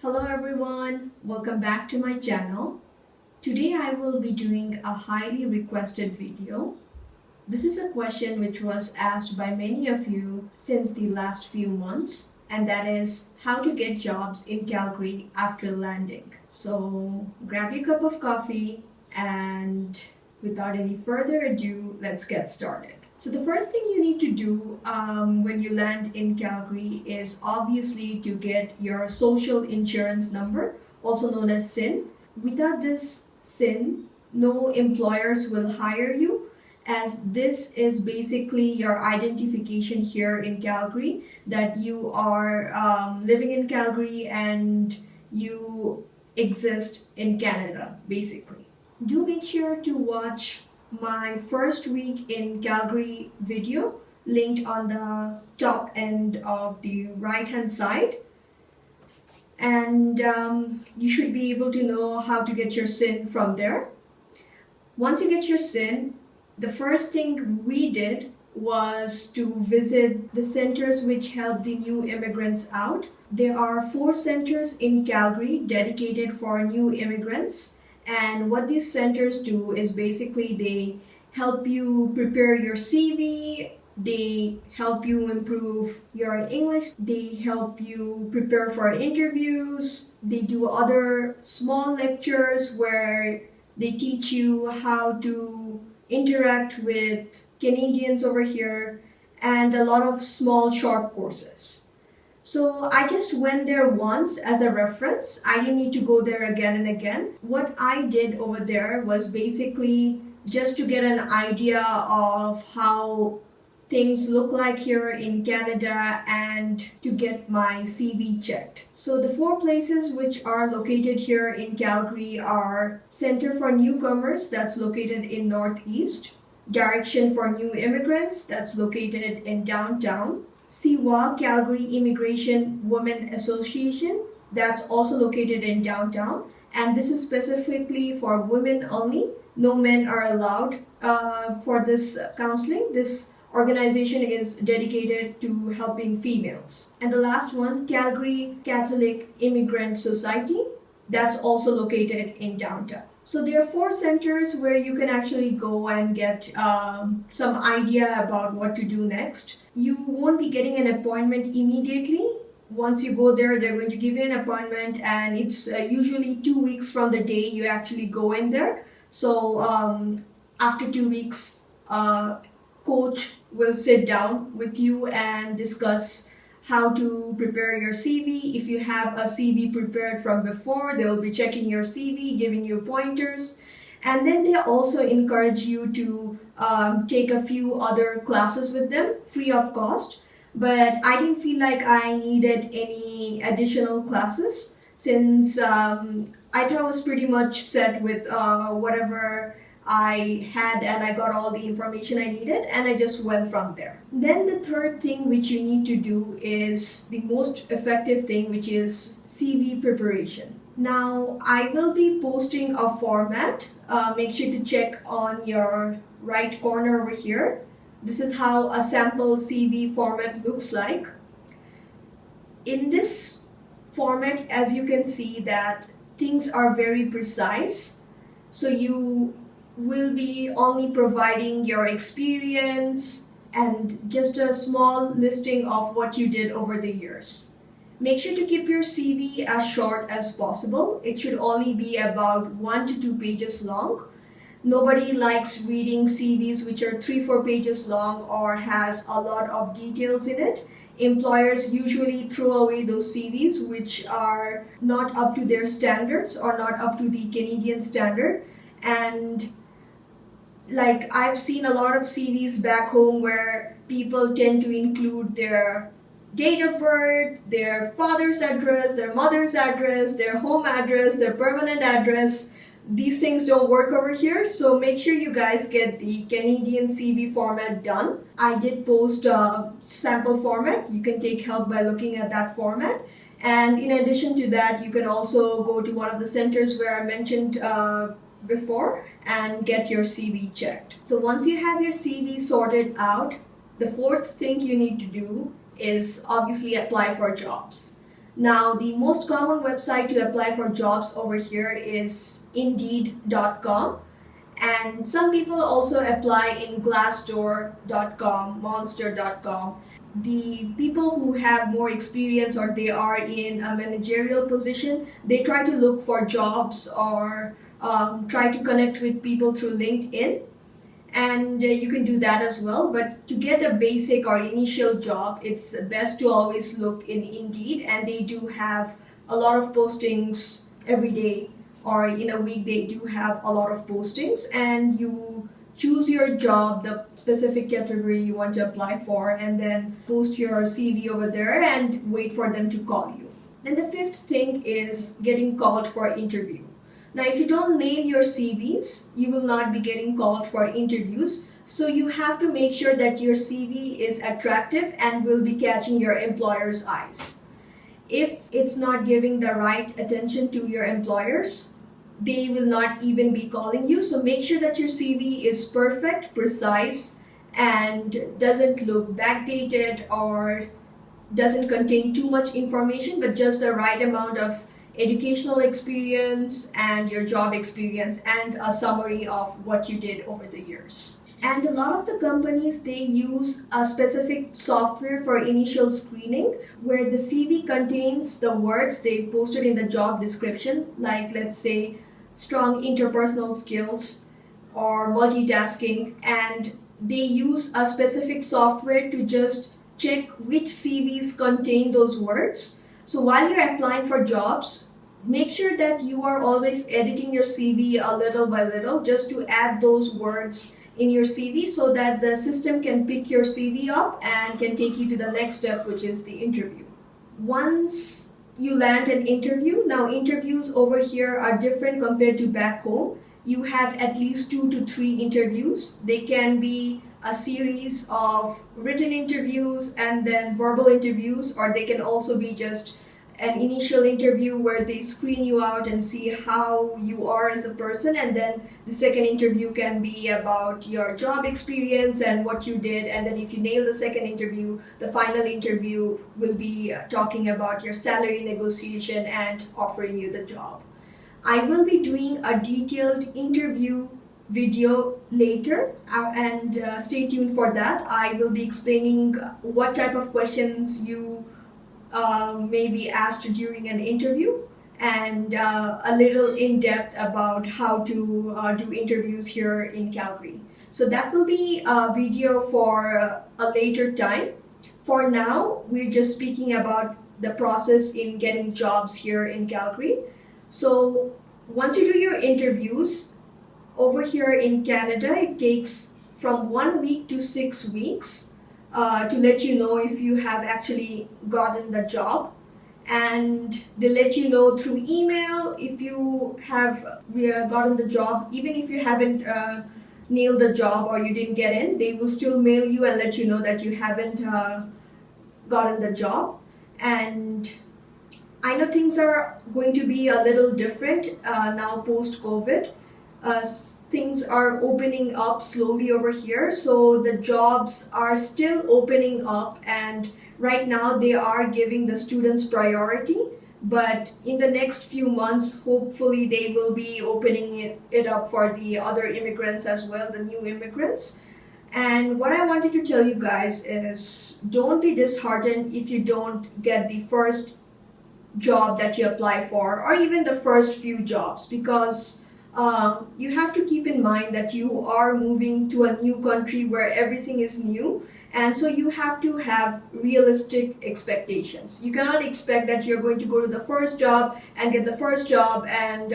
Hello everyone, welcome back to my channel. Today I will be doing a highly requested video. This is a question which was asked by many of you since the last few months, and that is how to get jobs in Calgary after landing. So grab your cup of coffee and without any further ado, let's get started. So the first thing you need to do when you land in Calgary is obviously to get your social insurance number, also known as SIN. Without this SIN, no employers will hire you, as this is basically your identification here in Calgary, that you are living in Calgary and you exist in Canada, basically. Do make sure to watch my first week in Calgary video linked on the top end of the right hand side, and you should be able to know how to get your SIN from there. Once you get your SIN, the first thing we did was to visit the centers which help the new immigrants out. There are 4 centers in Calgary dedicated for new immigrants. And what these centers do is basically they help you prepare your CV, they help you improve your English, they help you prepare for interviews, they do other small lectures where they teach you how to interact with Canadians over here, and a lot of small short courses. So I just went there once as a reference. I didn't need to go there again and again. What I did over there was basically just to get an idea of how things look like here in Canada and to get my CV checked. So the 4 places which are located here in Calgary are Center for Newcomers, that's located in Northeast, Direction for New Immigrants, that's located in downtown, CIWA, Calgary Immigration Women Association, that's also located in downtown, and this is specifically for women only. No men are allowed for this counseling. This organization is dedicated to helping females. And the last one, Calgary Catholic Immigrant Society, that's also located in downtown. So there are 4 centers where you can actually go and get some idea about what to do next. You won't be getting an appointment immediately. Once you go there, they're going to give you an appointment, and it's usually 2 weeks from the day you actually go in there. So after 2 weeks, coach will sit down with you and discuss how to prepare your CV. If you have a CV prepared from before, they'll be checking your CV, giving you pointers. And then they also encourage you to take a few other classes with them, free of cost. But I didn't feel like I needed any additional classes since I thought I was pretty much set with whatever I had, and I got all the information I needed, and I just went from there. Then the third thing which you need to do is the most effective thing, which is CV preparation. Now I will be posting a format. Make sure to check on your right corner over here. This is how a sample CV format looks like. In this format, as you can see, that things are very precise. So you will be only providing your experience and just a small listing of what you did over the years. Make sure to keep your CV as short as possible. It should only be about 1 to 2 pages long. Nobody likes reading CVs which are 3-4 pages long or has a lot of details in it. Employers usually throw away those CVs which are not up to their standards or not up to the Canadian standard. And like I've seen a lot of CVs back home where people tend to include their date of birth, their father's address, their mother's address, their home address, their permanent address. These things don't work over here, so make sure you guys get the Canadian CV format done. I did post a sample format. You can take help by looking at that format. And in addition to that, you can also go to one of the centers where I mentioned before and get your CV checked. So once you have your CV sorted out, the fourth thing you need to do is obviously apply for jobs. Now, the most common website to apply for jobs over here is Indeed.com. And some people also apply in Glassdoor.com, Monster.com. The people who have more experience or they are in a managerial position, they try to look for jobs or try to connect with people through LinkedIn. And you can do that as well. But to get a basic or initial job, it's best to always look in Indeed. And they do have a lot of postings every day, or in a week they do have a lot of postings, and you choose your job, the specific category you want to apply for, and then post your CV over there and wait for them to call you. Then the fifth thing is getting called for interview. Now, if you don't nail your CVs, you will not be getting called for interviews. So you have to make sure that your CV is attractive and will be catching your employer's eyes. If it's not giving the right attention to your employers, they will not even be calling you. So make sure that your CV is perfect, precise, and doesn't look backdated or doesn't contain too much information, but just the right amount of educational experience and your job experience and a summary of what you did over the years. And a lot of the companies, they use a specific software for initial screening where the CV contains the words they posted in the job description, like let's say strong interpersonal skills or multitasking, and they use a specific software to just check which CVs contain those words. So while you're applying for jobs, make sure that you are always editing your CV a little by little just to add those words in your CV so that the system can pick your CV up and can take you to the next step, which is the interview. Once you land an interview, now interviews over here are different compared to back home. You have at least 2 to 3 interviews. They can be a series of written interviews and then verbal interviews, or they can also be just an initial interview where they screen you out and see how you are as a person, and then the second interview can be about your job experience and what you did, and then if you nail the second interview, the final interview will be talking about your salary negotiation and offering you the job. I will be doing a detailed interview video later, and stay tuned for that. I will be explaining what type of questions you may be asked during an interview, and a little in depth about how to do interviews here in Calgary. So that will be a video for a later time. For now, we're just speaking about the process in getting jobs here in Calgary. So once you do your interviews, over here in Canada, it takes from 1 week to 6 weeks to let you know if you have actually gotten the job. And they let you know through email if you have gotten the job. Even if you haven't nailed the job or you didn't get in, they will still mail you and let you know that you haven't gotten the job. And I know things are going to be a little different now post-COVID. Things are opening up slowly over here, so the jobs are still opening up, and right now they are giving the students priority, but in the next few months hopefully they will be opening it up for the other immigrants as well, the new immigrants. And what I wanted to tell you guys is, don't be disheartened if you don't get the first job that you apply for, or even the first few jobs, because you have to keep in mind that you are moving to a new country where everything is new, and so you have to have realistic expectations. You cannot expect that you're going to go to the first job and get the first job and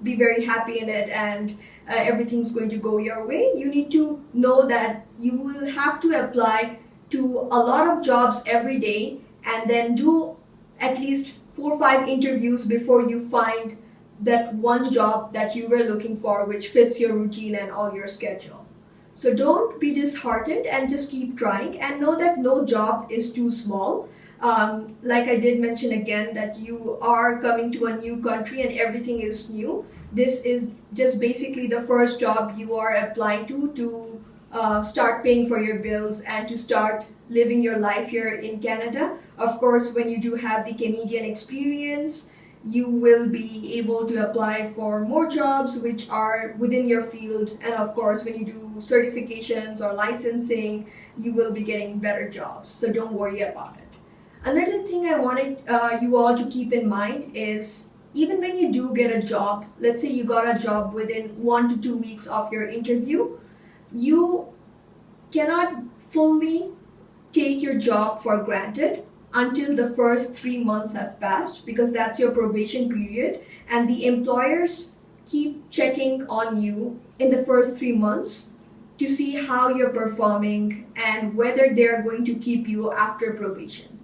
be very happy in it and everything's going to go your way. You need to know that you will have to apply to a lot of jobs every day and then do at least 4 or 5 interviews before you find that one job that you were looking for, which fits your routine and all your schedule. So don't be disheartened and just keep trying, and know that no job is too small. Like I did mention again, that you are coming to a new country and everything is new. This is just basically the first job you are applying to start paying for your bills and to start living your life here in Canada. Of course, when you do have the Canadian experience, you will be able to apply for more jobs which are within your field. And of course, when you do certifications or licensing, you will be getting better jobs. So don't worry about it. Another thing I wanted you all to keep in mind is even when you do get a job, let's say you got a job within 1 to 2 weeks of your interview, you cannot fully take your job for granted until the first 3 months have passed, because that's your probation period, and the employers keep checking on you in the first 3 months to see how you're performing and whether they're going to keep you after probation.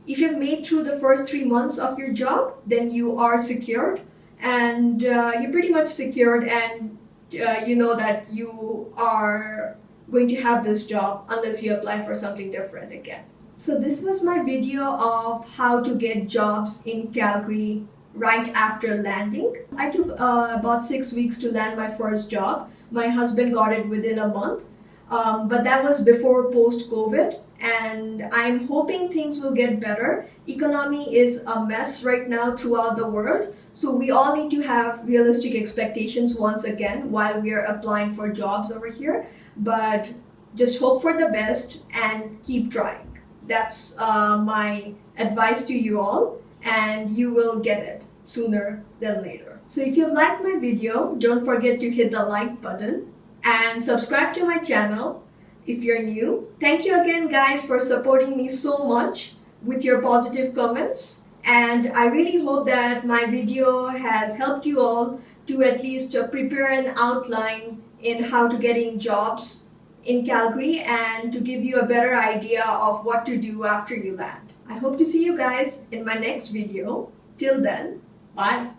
If you've made through the first 3 months of your job, then you are secured, and you're pretty much secured, and you know that you are going to have this job unless you apply for something different again. So this was my video of how to get jobs in Calgary right after landing. I took about 6 weeks to land my first job. My husband got it within a month, but that was before post-COVID, and I'm hoping things will get better. Economy is a mess right now throughout the world, so we all need to have realistic expectations once again while we are applying for jobs over here. But just hope for the best and keep trying. That's my advice to you all, and you will get it sooner than later. So if you've liked my video, don't forget to hit the like button and subscribe to my channel if you're new. Thank you again, guys, for supporting me so much with your positive comments, and I really hope that my video has helped you all to at least prepare an outline in how to get in jobs in Calgary and to give you a better idea of what to do after you land. I hope to see you guys in my next video. Till then, bye.